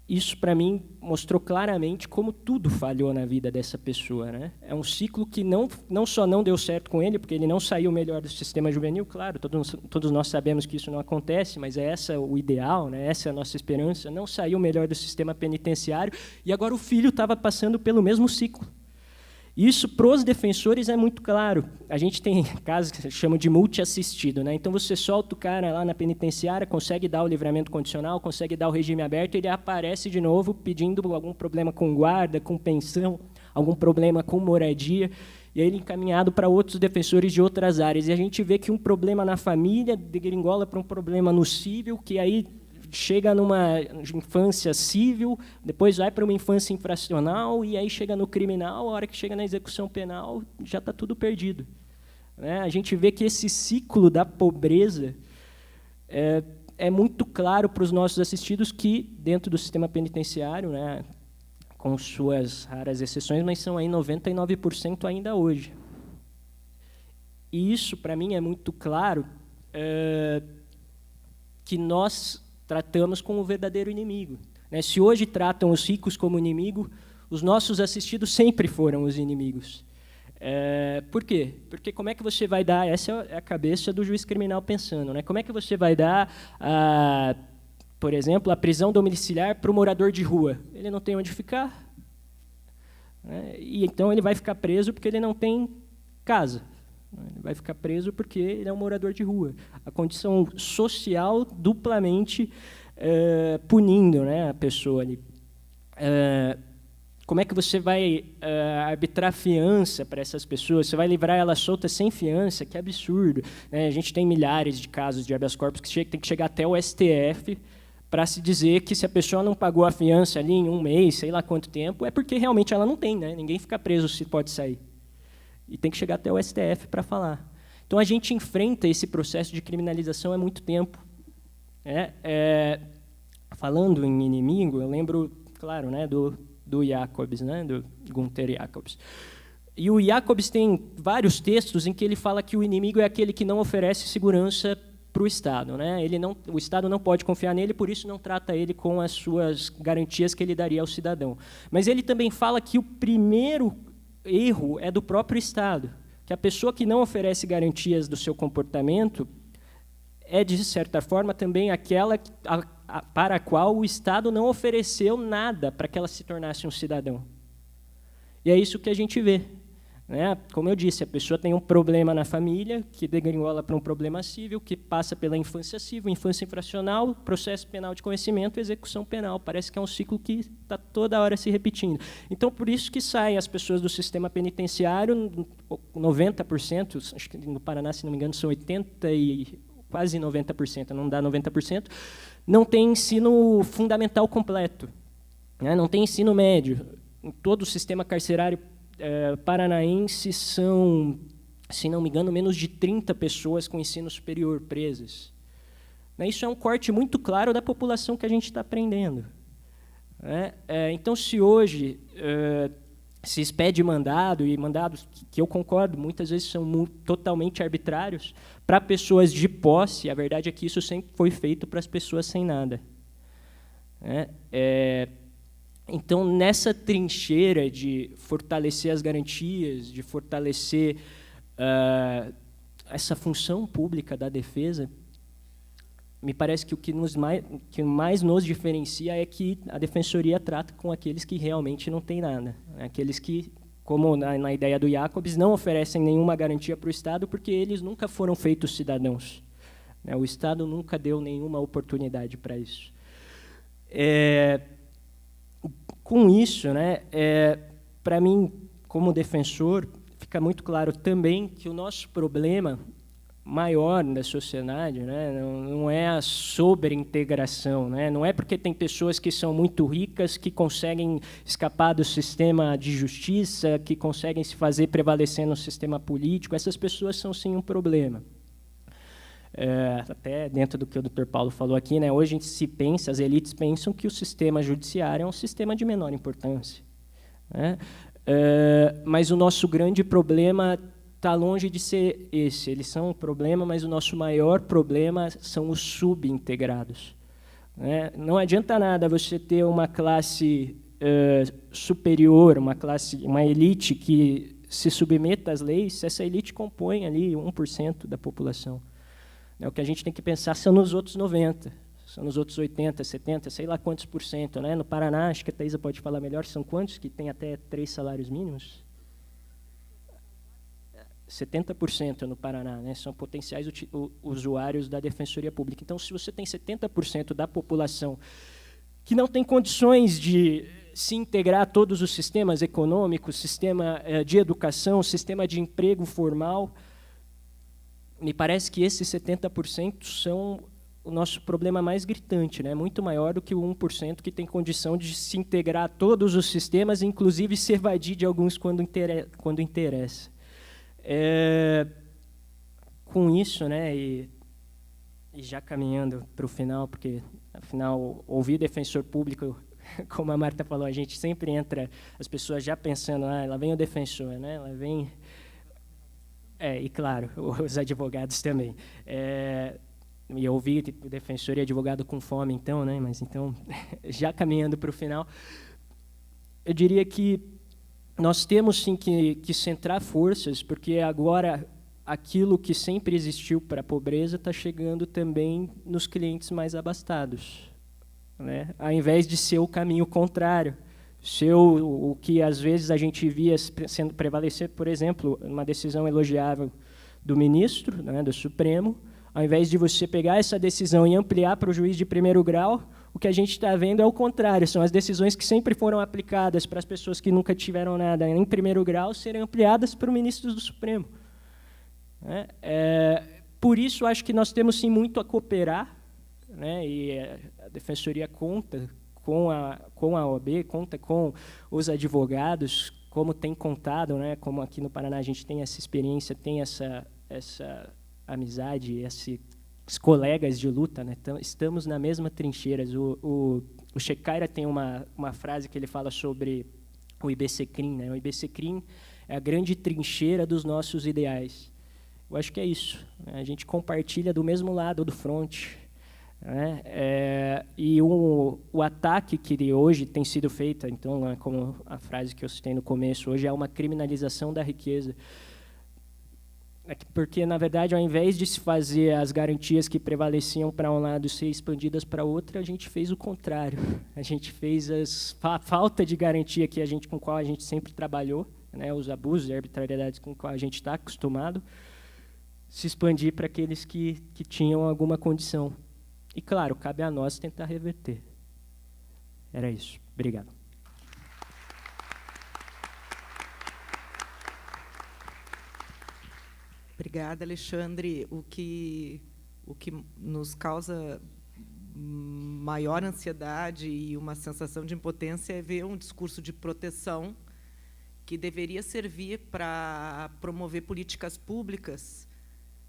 Isso, para mim, mostrou claramente como tudo falhou na vida dessa pessoa. É um ciclo que não só não deu certo com ele, porque ele não saiu melhor do sistema juvenil, claro, todos nós sabemos que isso não acontece, mas é esse o ideal, essa é a nossa esperança. Não saiu melhor do sistema penitenciário, e agora o filho estava passando pelo mesmo ciclo. Isso, para os defensores, é muito claro. A gente tem casos que se chamam de multiassistido. Então, você solta o cara lá na penitenciária, consegue dar o livramento condicional, consegue dar o regime aberto, e ele aparece de novo pedindo algum problema com guarda, com pensão, algum problema com moradia, e aí ele é encaminhado para outros defensores de outras áreas. E a gente vê que um problema na família degringola para um problema no cível, que aí chega numa infância civil, depois vai para uma infância infracional, e aí chega no criminal. A hora que chega na execução penal, já está tudo perdido. A gente vê que esse ciclo da pobreza é muito claro para os nossos assistidos, que, dentro do sistema penitenciário, com suas raras exceções, mas são aí 99% ainda hoje. E isso, para mim, é muito claro, que nós tratamos como o verdadeiro inimigo. Né? Se hoje tratam os ricos como inimigo, os nossos assistidos sempre foram os inimigos. Por quê? Porque como é que você vai dar... Essa é a cabeça do juiz criminal pensando. Né? Como é que você vai dar, por exemplo, a prisão domiciliar para o morador de rua? Ele não tem onde ficar. Né? E então ele vai ficar preso porque ele não tem casa. Ele vai ficar preso porque ele é um morador de rua. A condição social duplamente punindo, né, a pessoa ali. Como é que você vai arbitrar fiança para essas pessoas? Você vai livrar elas soltas sem fiança? Que absurdo. Né? A gente tem milhares de casos de habeas corpus que tem que chegar até o STF para se dizer que se a pessoa não pagou a fiança ali em um mês, sei lá quanto tempo, é porque realmente ela não tem. Né? Ninguém fica preso se pode sair. E tem que chegar até o STF para falar. Então, a gente enfrenta esse processo de criminalização há muito tempo. Falando em inimigo, eu lembro, claro, né, do Jacobs, né, do Gunther Jacobs. E o Jacobs tem vários textos em que ele fala que o inimigo é aquele que não oferece segurança para o Estado. Né? O Estado não pode confiar nele, por isso não trata ele com as suas garantias que ele daria ao cidadão. Mas ele também fala que o primeiro erro é do próprio Estado, que a pessoa que não oferece garantias do seu comportamento é, de certa forma, também aquela para a qual o Estado não ofereceu nada para que ela se tornasse um cidadão. E é isso que a gente vê. Né? Como eu disse, a pessoa tem um problema na família, que degringola para um problema civil, que passa pela infância civil, infância infracional, processo penal de conhecimento, execução penal. Parece que é um ciclo que está toda hora se repetindo. Então, por isso que saem as pessoas do sistema penitenciário, 90%, acho que no Paraná, se não me engano, são 80% e quase 90%, não dá 90%, não tem ensino fundamental completo, né? Não tem ensino médio. Em todo o sistema carcerário paranaense são, se não me engano, menos de 30 pessoas com ensino superior presas. Isso é um corte muito claro da população que a gente está prendendo. Então, se hoje se expede mandado, e mandados que eu concordo, muitas vezes são totalmente arbitrários, para pessoas de posse, a verdade é que isso sempre foi feito para as pessoas sem nada. Então, nessa trincheira de fortalecer as garantias, de fortalecer essa função pública da defesa, me parece que o que mais nos diferencia é que a Defensoria trata com aqueles que realmente não têm nada. Aqueles que, como na ideia do Jacobs, não oferecem nenhuma garantia para o Estado porque eles nunca foram feitos cidadãos. O Estado nunca deu nenhuma oportunidade para isso. Com isso, para mim, como defensor, fica muito claro também que o nosso problema maior da sociedade, não é a sobreintegração, não é porque tem pessoas que são muito ricas que conseguem escapar do sistema de justiça, que conseguem se fazer prevalecer no sistema político. Essas pessoas são, sim, um problema. Até dentro do que o Dr. Paulo falou aqui, hoje se pensa, as elites pensam que o sistema judiciário é um sistema de menor importância. Mas o nosso grande problema está longe de ser esse. Eles são um problema, mas o nosso maior problema são os subintegrados. Não adianta nada você ter uma classe superior, uma elite que se submeta às leis, se essa elite compõe ali 1% da população. O que a gente tem que pensar são nos outros 90%, são nos outros 80%, 70%, sei lá quantos por cento. No Paraná, acho que a Thaisa pode falar melhor, são quantos que têm até 3 salários mínimos? 70% no Paraná, são potenciais usuários da Defensoria Pública. Então, se você tem 70% da população que não tem condições de se integrar a todos os sistemas econômicos, sistema de educação, sistema de emprego formal, me parece que esses 70% são o nosso problema mais gritante, muito maior do que o 1% que tem condição de se integrar a todos os sistemas, inclusive se evadir de alguns quando interessa. Com isso, e já caminhando para o final, porque, afinal, ouvir defensor público, como a Marta falou, a gente sempre entra, as pessoas já pensando, lá vem o defensor, lá vem... e, claro, os advogados também. e eu ouvi defensor e advogado com fome, então, né? Mas então, já caminhando para o final, eu diria que nós temos sim que centrar forças, porque agora aquilo que sempre existiu para a pobreza está chegando também nos clientes mais abastados, né? Ao invés de ser o caminho contrário, ser o que às vezes a gente via sendo prevalecer, por exemplo, uma decisão elogiável do ministro, né, do Supremo, ao invés de você pegar essa decisão e ampliar para o juiz de primeiro grau, o que a gente está vendo é o contrário, são as decisões que sempre foram aplicadas para as pessoas que nunca tiveram nada em primeiro grau serem ampliadas para o ministro do Supremo. Por isso, acho que nós temos, sim, muito a cooperar, né, e a Defensoria conta com a OAB, conta com os advogados, como tem contado, né, como aqui no Paraná a gente tem essa experiência, tem essa amizade, esses colegas de luta, né? Estamos na mesma trincheira. O Shekhar tem uma frase que ele fala sobre o IBCCRIM, né? O IBCCRIM é a grande trincheira dos nossos ideais. Eu acho que é isso, né? A gente compartilha do mesmo lado do fronte, né? E o ataque que hoje tem sido feito, então, né, como a frase que eu citei no começo, hoje é uma criminalização da riqueza. Porque, na verdade, ao invés de se fazer as garantias que prevaleciam para um lado ser expandidas para outro, a gente fez o contrário. A gente fez a falta de garantia com a qual a gente sempre trabalhou, né, os abusos e arbitrariedades com qual a gente está acostumado, se expandir para aqueles que tinham alguma condição. E, claro, cabe a nós tentar reverter. Era isso. Obrigado. Obrigada, Alexandre. O que nos causa maior ansiedade e uma sensação de impotência é ver um discurso de proteção que deveria servir para promover políticas públicas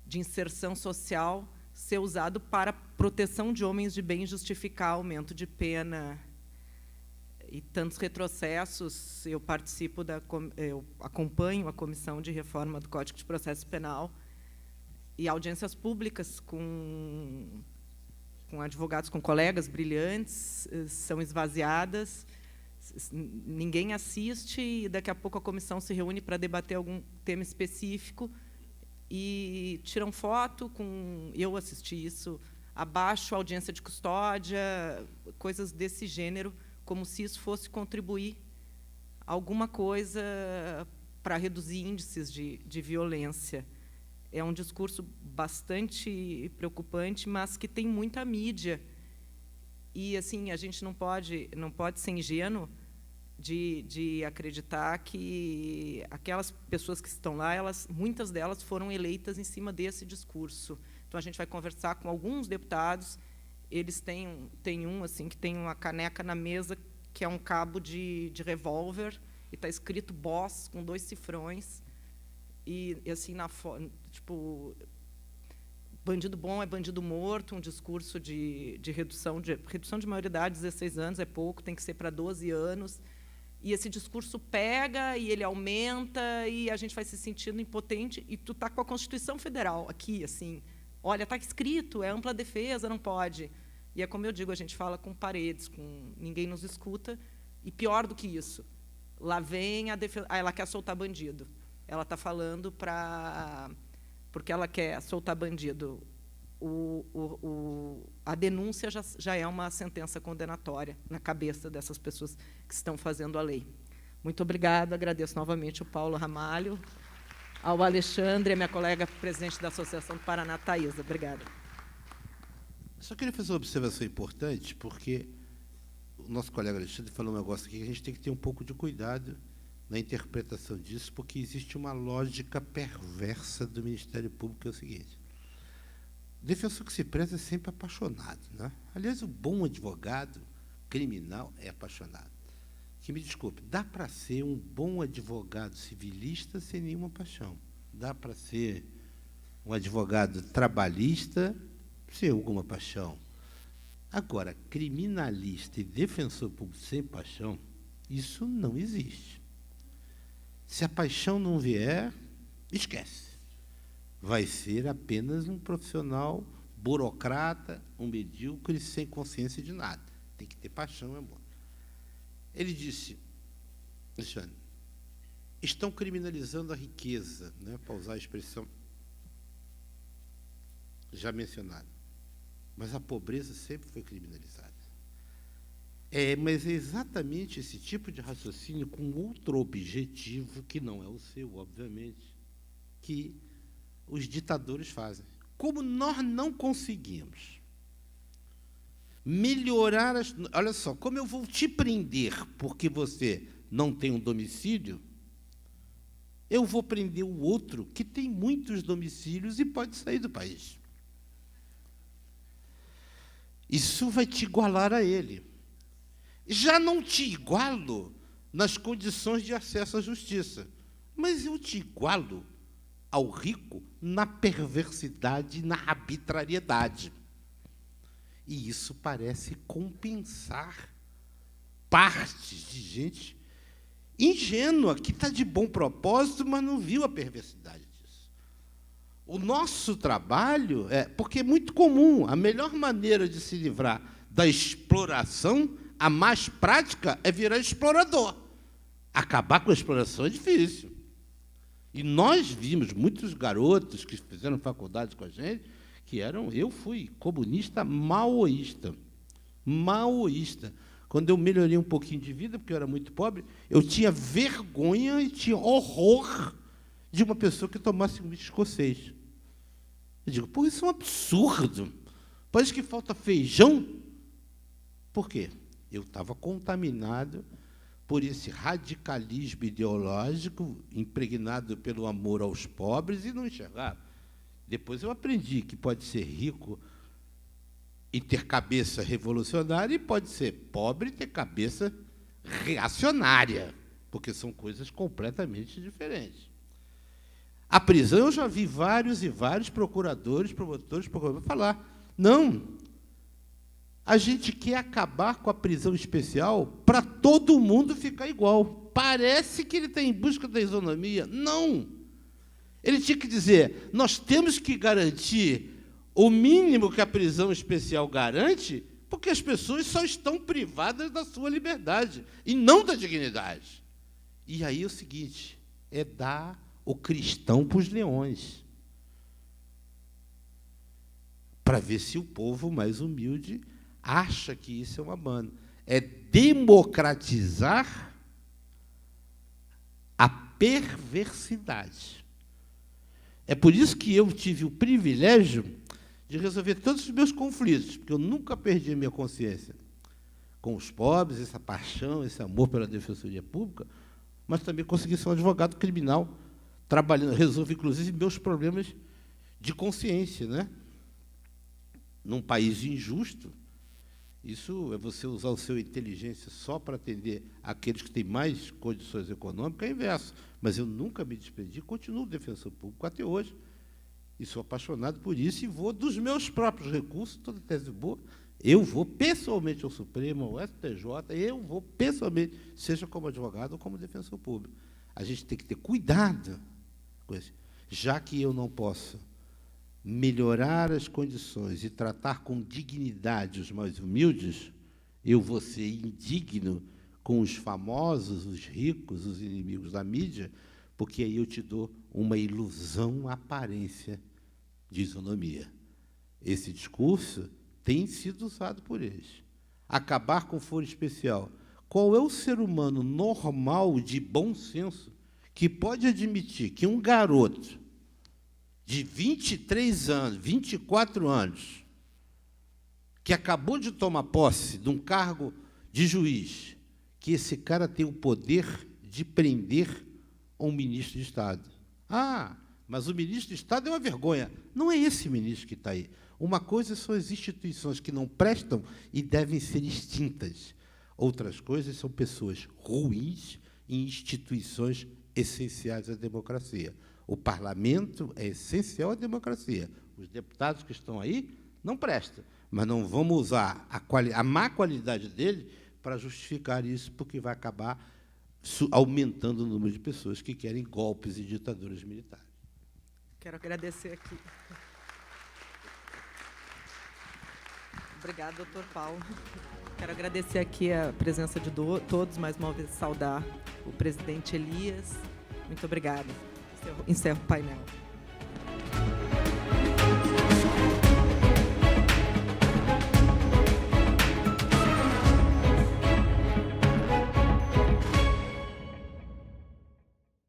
de inserção social ser usado para proteção de homens de bem, justificar aumento de pena e tantos retrocessos. Eu acompanho a Comissão de Reforma do Código de Processo Penal e audiências públicas com advogados, com colegas brilhantes, são esvaziadas, ninguém assiste e daqui a pouco a comissão se reúne para debater algum tema específico e tiram foto com... Eu assisti isso, abaixo a audiência de custódia, coisas desse gênero, como se isso fosse contribuir alguma coisa para reduzir índices de violência. É um discurso bastante preocupante, mas que tem muita mídia. E assim, a gente não pode ser ingênuo de acreditar que aquelas pessoas que estão lá, muitas delas foram eleitas em cima desse discurso. Então, a gente vai conversar com alguns deputados, eles têm um assim, que tem uma caneca na mesa, que é um cabo de revólver, e está escrito BOSS, com 2 cifrões, e assim, tipo, bandido bom é bandido morto, um discurso de redução de maioridade, 16 anos é pouco, tem que ser para 12 anos, e esse discurso pega, e ele aumenta, e a gente vai se sentindo impotente, e tu está com a Constituição Federal aqui, assim, olha, está escrito, é ampla defesa, não pode. E é como eu digo, a gente fala com paredes, ninguém nos escuta, e pior do que isso, lá vem a defesa, ela quer soltar bandido, ela está falando porque ela quer soltar bandido. A denúncia já é uma sentença condenatória na cabeça dessas pessoas que estão fazendo a lei. Muito obrigada, agradeço novamente ao Paulo Ramalho, ao Alexandre, a minha colega presidente da Associação do Paraná, Thaisa. Obrigada. Só queria fazer uma observação importante, porque o nosso colega Alexandre falou um negócio aqui que a gente tem que ter um pouco de cuidado na interpretação disso, porque existe uma lógica perversa do Ministério Público, que é o seguinte: o defensor que se preza é sempre apaixonado, né? Aliás, o bom advogado criminal é apaixonado. Que me desculpe, dá para ser um bom advogado civilista sem nenhuma paixão. Dá para ser um advogado trabalhista sem alguma paixão. Agora, criminalista e defensor público sem paixão, isso não existe. Se a paixão não vier, esquece. Vai ser apenas um profissional burocrata, um medíocre sem consciência de nada. Tem que ter paixão, amor. Ele disse, Alexandre, estão criminalizando a riqueza, né, para usar a expressão já mencionada. Mas a pobreza sempre foi criminalizada. Mas é exatamente esse tipo de raciocínio com outro objetivo, que não é o seu, obviamente, que os ditadores fazem. Como nós não conseguimos melhorar as... Olha só, como eu vou te prender porque você não tem um domicílio, eu vou prender o outro que tem muitos domicílios e pode sair do país. Isso vai te igualar a ele. Já não te igualo nas condições de acesso à justiça, mas eu te igualo ao rico na perversidade, na arbitrariedade. E isso parece compensar partes de gente ingênua, que está de bom propósito, mas não viu a perversidade disso. O nosso trabalho porque é muito comum, a melhor maneira de se livrar da exploração, a mais prática, é virar explorador. Acabar com a exploração é difícil. E nós vimos muitos garotos que fizeram faculdade com a gente, que eram... Eu fui comunista maoísta. Maoísta. Quando eu melhorei um pouquinho de vida, porque eu era muito pobre, eu tinha vergonha e tinha horror de uma pessoa que tomasse um whisky escocês. Eu digo, pô, isso é um absurdo. Parece que falta feijão. Por quê? Eu estava contaminado por esse radicalismo ideológico, impregnado pelo amor aos pobres, e não enxergava. Depois eu aprendi que pode ser rico e ter cabeça revolucionária, e pode ser pobre e ter cabeça reacionária, porque são coisas completamente diferentes. A prisão, eu já vi vários e vários procuradores, promotores falar, não, a gente quer acabar com a prisão especial para todo mundo ficar igual. Parece que ele está em busca da isonomia. Não! Ele tinha que dizer, nós temos que garantir o mínimo que a prisão especial garante, porque as pessoas só estão privadas da sua liberdade, e não da dignidade. E aí é o seguinte, é dar o cristão para os leões, para ver se o povo mais humilde acha que isso é uma banda. É democratizar a perversidade. É por isso que eu tive o privilégio de resolver todos os meus conflitos, porque eu nunca perdi a minha consciência com os pobres, essa paixão, esse amor pela defensoria pública, mas também consegui ser um advogado criminal, trabalhando, resolvo, inclusive, meus problemas de consciência, né? Num país injusto, isso é você usar a sua inteligência só para atender aqueles que têm mais condições econômicas, é inverso. Mas eu nunca me desprendi, continuo defensor público até hoje, e sou apaixonado por isso, e vou dos meus próprios recursos, toda tese boa, eu vou pessoalmente ao Supremo, ao STJ, eu vou pessoalmente, seja como advogado ou como defensor público. A gente tem que ter cuidado com isso, já que eu não posso melhorar as condições e tratar com dignidade os mais humildes, eu vou ser indigno com os famosos, os ricos, os inimigos da mídia, porque aí eu te dou uma ilusão, uma aparência de isonomia. Esse discurso tem sido usado por eles. Acabar com o foro especial. Qual é o ser humano normal, de bom senso, que pode admitir que um garoto de 23 anos, 24 anos, que acabou de tomar posse de um cargo de juiz, que esse cara tem o poder de prender um ministro de Estado? Ah, mas o ministro de Estado é uma vergonha. Não é esse ministro que está aí. Uma coisa são as instituições que não prestam e devem ser extintas. Outras coisas são pessoas ruins em instituições essenciais à democracia. O parlamento é essencial à democracia. Os deputados que estão aí não prestam, mas não vamos usar a má qualidade dele para justificar isso, porque vai acabar aumentando o número de pessoas que querem golpes e ditaduras militares. Quero agradecer aqui. Obrigada, doutor Paulo. Quero agradecer aqui a presença de todos, mais uma vez saudar o presidente Elias. Muito obrigada. Encerro o painel.